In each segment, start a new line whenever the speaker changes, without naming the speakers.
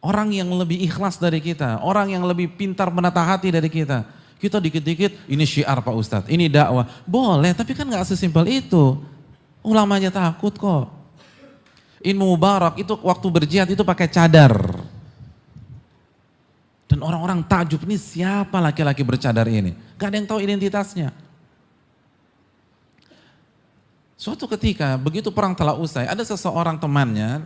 Orang yang lebih ikhlas dari kita, orang yang lebih pintar menata hati dari kita. Kita dikit-dikit, ini syiar Pak Ustadz, ini dakwah. Boleh, tapi kan gak sesimpel itu. Ulama aja takut kok. Ilmu Mubarak itu waktu berjihad itu pakai cadar. Dan orang-orang takjub, ini siapa laki-laki bercadar ini? Gak ada yang tahu identitasnya. Suatu ketika, begitu perang telah usai, ada seseorang temannya,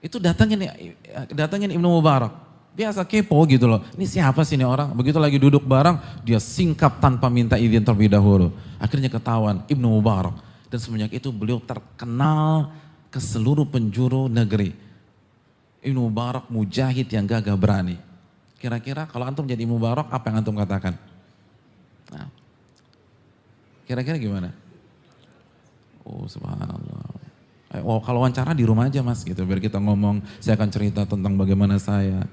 itu datangin Ibnu Mubarak. Biasa kepo gitu loh. Ini siapa sih ini orang? Begitu lagi duduk bareng, dia singkap tanpa minta izin terlebih dahulu. Akhirnya ketahuan Ibnu Mubarak. Dan semenjak itu beliau terkenal ke seluruh penjuru negeri. Ibnu Mubarak mujahid yang gagah berani. Kira-kira kalau antum jadi Ibnu Mubarak, apa yang antum katakan? Nah, kira-kira gimana? Oh subhanallah. Oh, kalau wawancara di rumah aja mas gitu, biar kita ngomong, saya akan cerita tentang bagaimana saya.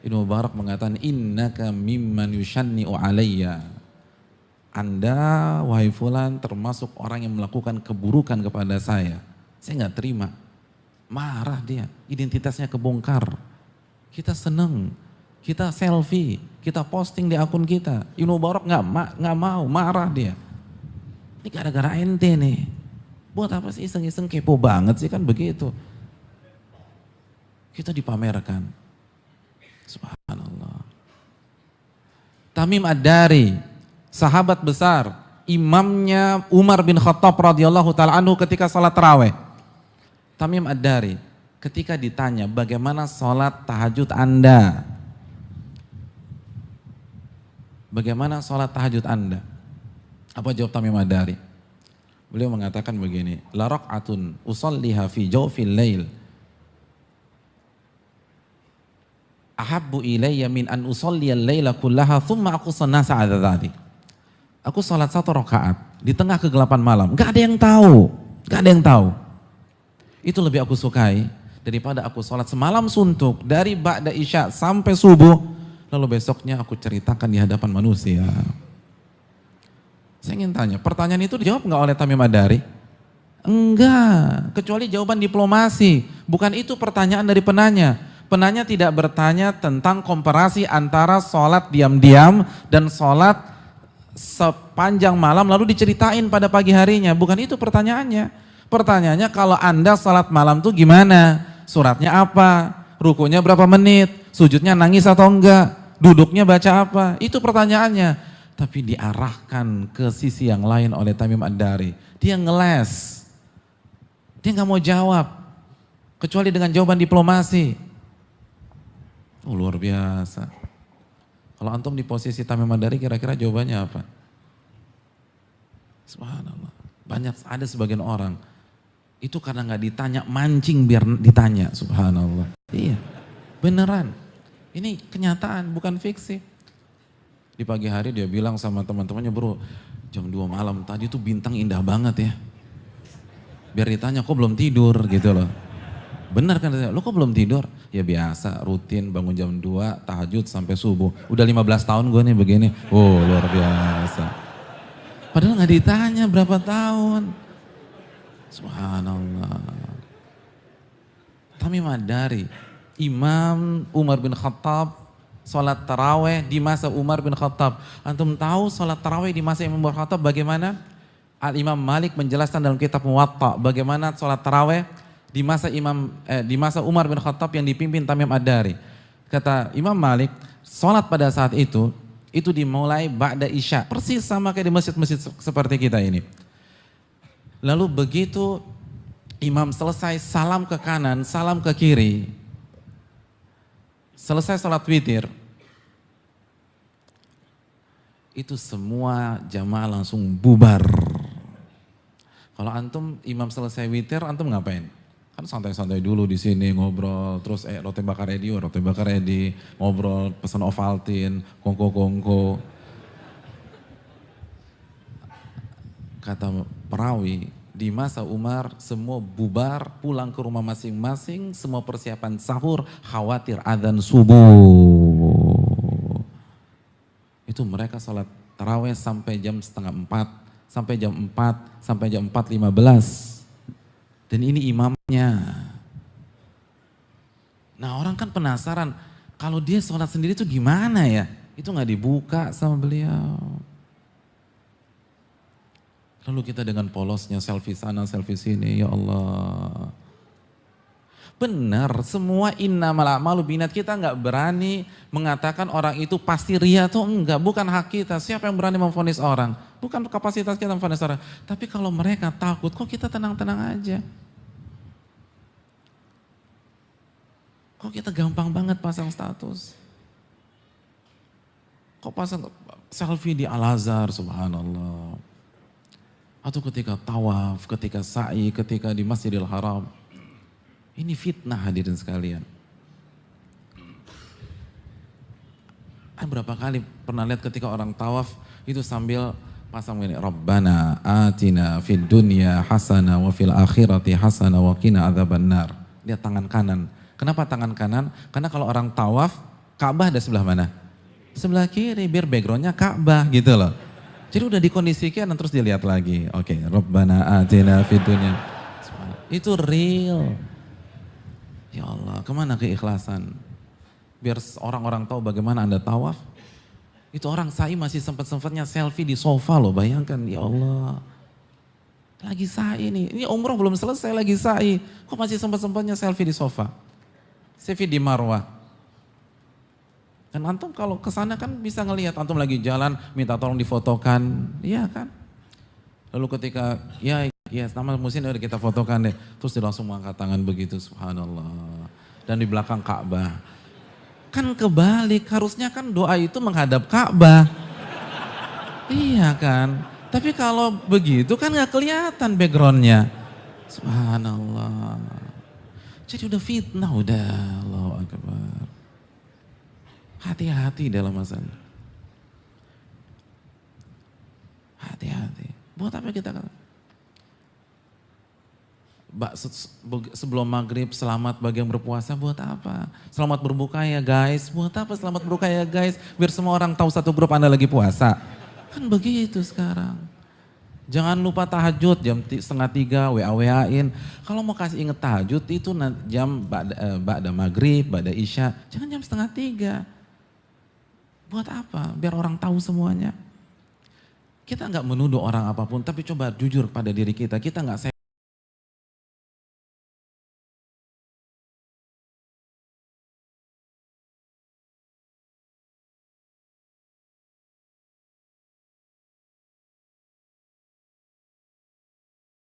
Ibnu Mubarak mengatakan, innaka mimman yushanni'u alayya. Anda, wahai fulan, termasuk orang yang melakukan keburukan kepada saya. Saya nggak terima. Marah dia, identitasnya kebongkar. Kita seneng, kita selfie, kita posting di akun kita. Ibnu Mubarak nggak mau, marah dia. Ini gara-gara ente nih. Buat apa sih iseng-iseng, kepo banget sih, kan begitu. Kita dipamerkan. Subhanallah. Tamim Ad-Dari, sahabat besar, imamnya Umar bin Khattab radhiyallahu taala anhu ketika salat tarawih. Tamim Ad-Dari ketika ditanya bagaimana salat tahajud Anda? Bagaimana salat tahajud Anda? Apa jawab Tamim Ad-Dari? Beliau mengatakan begini, la raq'atun usalliha fi jawfil lail ahabbu ilayya min an usalliyal laila kullaha thumma aqussan nasa 'ala dzalik. Aku salat 1 rakaat di tengah kegelapan malam, enggak ada yang tahu, enggak ada yang tahu. Itu lebih aku sukai daripada aku salat semalam suntuk dari ba'da isya sampai subuh, lalu besoknya aku ceritakan di hadapan manusia. Saya ingin tanya, pertanyaan itu dijawab enggak oleh Tamim Ad-Dari? Enggak, kecuali jawaban diplomasi. Bukan itu pertanyaan dari penanya. Penanya tidak bertanya tentang komparasi antara sholat diam-diam dan sholat sepanjang malam lalu diceritain pada pagi harinya. Bukan itu pertanyaannya. Pertanyaannya kalau Anda sholat malam tuh gimana? Suratnya apa? Rukunya berapa menit? Sujudnya nangis atau enggak? Duduknya baca apa? Itu pertanyaannya. Tapi diarahkan ke sisi yang lain oleh Tamim Ad-Dari. Dia ngeles. Dia nggak mau jawab. Kecuali dengan jawaban diplomasi. Oh, luar biasa. Kalau antum di posisi Tamim Ad-Dari kira-kira jawabannya apa? Subhanallah. Banyak, ada sebagian orang. Itu karena nggak ditanya, mancing biar ditanya. Subhanallah. Iya, beneran. Ini kenyataan, bukan fiksi. Di pagi hari dia bilang sama teman-temannya, bro, jam 2 malam tadi tuh bintang indah banget ya. Biar ditanya, kok belum tidur gitu loh. Benar kan, lo kok belum tidur? Ya biasa, rutin bangun jam 2, tahajud sampai subuh. Udah 15 tahun gue nih begini. Oh luar biasa. Padahal gak ditanya berapa tahun. Subhanallah. Tamim Ad-Dari, Imam Umar bin Khattab, sholat taraweh di masa Umar bin Khattab. Antum tahu sholat taraweh di masa Imam bin Khattab bagaimana? Al-Imam Malik menjelaskan dalam kitab Muwatta bagaimana sholat taraweh di masa Umar bin Khattab yang dipimpin Tamim Ad-Dari. Kata Imam Malik, sholat pada saat itu dimulai ba'da isya, persis sama kayak di masjid-masjid seperti kita ini. Lalu begitu imam selesai, salam ke kanan, salam ke kiri, selesai sholat witir, itu semua jamaah langsung bubar. Kalau antum imam selesai witir, antum ngapain? Kan santai-santai dulu di sini ngobrol, terus roti bakar ready, ngobrol, pesan Ovaltine, kongko. Kata perawi, di masa Umar semua bubar, pulang ke rumah masing-masing, semua persiapan sahur, khawatir adzan subuh. Itu mereka sholat taraweh sampai jam 3:30, sampai jam 4, sampai jam 4:15. Dan ini imamnya. Nah orang kan penasaran, kalau dia sholat sendiri tuh gimana ya? Itu nggak dibuka sama beliau. Lalu kita dengan polosnya selfie sana, selfie sini, ya Allah. Benar, semua innamal a'malu binniyat, kita nggak berani mengatakan orang itu pasti ria atau enggak, bukan hak kita. Siapa yang berani memvonis orang? Bukan kapasitas kita memvonis orang. Tapi kalau mereka takut, kok kita tenang-tenang aja? Kok kita gampang banget pasang status? Kok pasang selfie di Al-Azhar, subhanallah. Atau ketika tawaf, ketika sa'i, ketika di Masjidil Haram. Ini fitnah hadirin sekalian. Berapa kali pernah lihat ketika orang tawaf itu sambil pasang ini, Rabbana atina fid dunya hasanah wa fil akhirati hasanah wa qina adzabannar. Lihat tangan kanan. Kenapa tangan kanan? Karena kalau orang tawaf, Ka'bah ada sebelah mana? Sebelah kiri, biar backgroundnya Ka'bah gitu loh. Jadi udah dikondisikan dan terus dilihat lagi. Oke, Rabbana atina fid dunya. Itu real. Ya Allah, kemana keikhlasan? Biar orang-orang tahu bagaimana Anda tawaf. Itu orang sa'i masih sempat-sempatnya selfie di sofa loh, bayangkan. Ya Allah, lagi sa'i nih. Ini umroh belum selesai lagi sa'i. Kok masih sempat-sempatnya selfie di sofa? Selfie di Marwah. Kan antum kalau kesana kan bisa ngelihat antum lagi jalan, minta tolong difotokan. Iya kan? Lalu ketika, ya nama musim udah kita fotokan deh. Terus dia langsung mengangkat tangan begitu, subhanallah. Dan di belakang Ka'bah. Kan kebalik, harusnya kan doa itu menghadap Ka'bah. Iya kan? Tapi kalau begitu kan gak kelihatan backgroundnya. Subhanallah. Jadi udah fitnah, udah. Allahu Akbar. Hati-hati dalam masalah. Hati-hati. Buat apa kita kata? Sebelum maghrib selamat bagi yang berpuasa, buat apa? Selamat berbuka ya guys, buat apa selamat berbuka ya guys? Biar semua orang tahu satu grup Anda lagi puasa. Kan begitu sekarang. Jangan lupa tahajud jam 2:30 WA-WA-in. Kalau mau kasih inget tahajud itu jam ba'da maghrib, ba'da isya. Jangan jam 2:30. Buat apa? Biar orang tahu semuanya. Kita nggak menuduh orang apapun, tapi coba jujur pada diri kita. Kita nggak